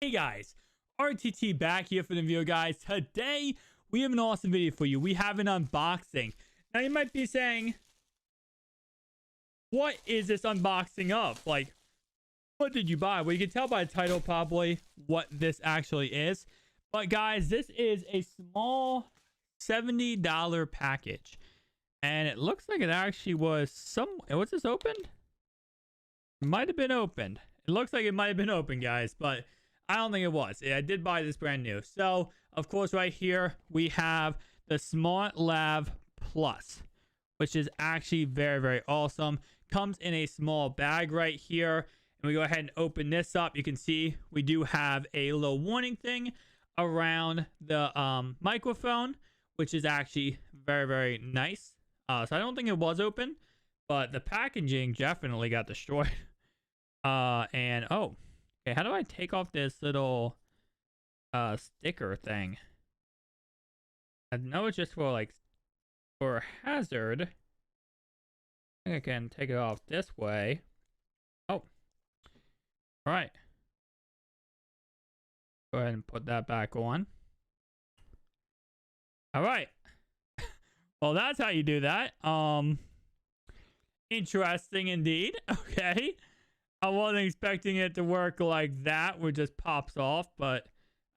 Hey guys, RTT back here for the video, guys. Today we have an awesome video for you. We have an unboxing. Now you might be saying, what is this unboxing of? Like, what did you buy? Well, you can tell by the title probably what this actually is. But guys, this is a small $70 package. And it looks like it actually was was this opened? It might have been opened. It looks like it might have been open, guys, but I don't think it was. I did buy this brand new. So, of course, right here, we have the Smartlav Plus, which is actually very, very awesome. Comes in a small bag right here. And we go ahead and open this up. You can see we do have a little warning thing around the microphone, which is actually very, very nice. So I don't think it was open, but the packaging definitely got destroyed. And oh, okay, how do I take off this little sticker thing? I know it's just for hazard. I think I can take it off this way. Oh, all right. Go ahead and put that back on. All right. Well, that's how you do that. Interesting indeed. Okay. I wasn't expecting it to work like that, where it just pops off, but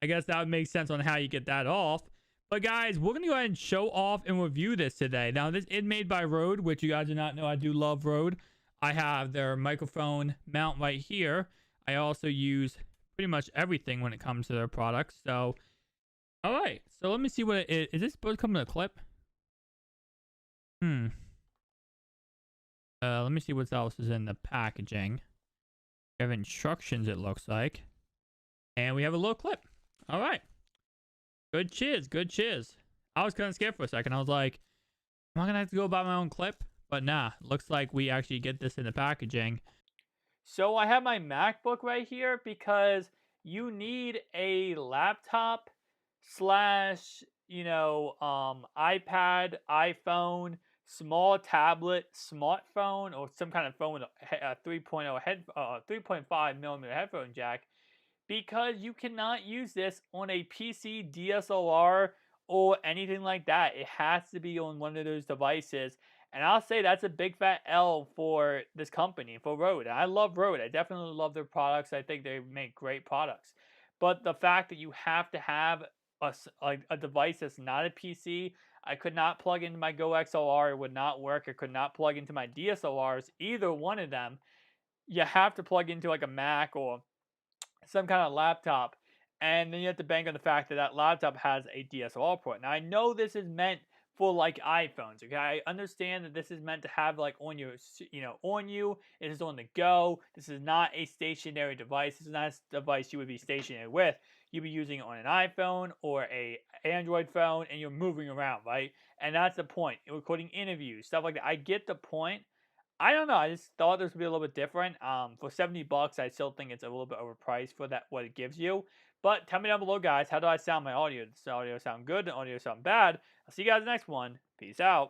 I guess that would make sense on how you get that off. But guys, we're going to go ahead and show off and review this today. Now, this is made by R0De, which you guys do not know. I do love R0De. I have their microphone mount right here. I also use pretty much everything when it comes to their products. So, all right. So let me see what it is. Is this supposed to come in a clip? Let me see what else is in the packaging. We have instructions, it looks like. And we have a little clip. All right. Good cheers. Good cheers. I was kind of scared for a second. I was like, am I going to have to go buy my own clip? But nah, looks like we actually get this in the packaging. So I have my MacBook right here because you need a laptop slash, iPad, iPhone, small tablet, smartphone, or some kind of phone with a 3.5 millimeter headphone jack, because you cannot use this on a PC, DSLR, or anything like that. It has to be on one of those devices. And I'll say that's a big fat L for this company, for R0De. I love R0De. I definitely love their products. I think they make great products. But the fact that you have to have a device that's not a PC, I could not plug into my Go XLR. It would not work. I could not plug into my DSLRs, either one of them. You have to plug into like a Mac or some kind of laptop, and then you have to bank on the fact that that laptop has a DSLR port. Now, I know this is meant for like iPhones, okay? I understand that this is meant to have like on your, on you. It is on the go. This is not a stationary device. This is not a device you would be stationary with. You'd be using it on an iPhone or a Android phone, and you're moving around, right? And that's the point. You're recording interviews, stuff like that. I get the point. I don't know. I just thought this would be a little bit different. For $70, I still think it's a little bit overpriced for that what it gives you. But tell me down below, guys, how do I sound my audio? Does the audio sound good? Does the audio sound bad? I'll see you guys in the next one. Peace out.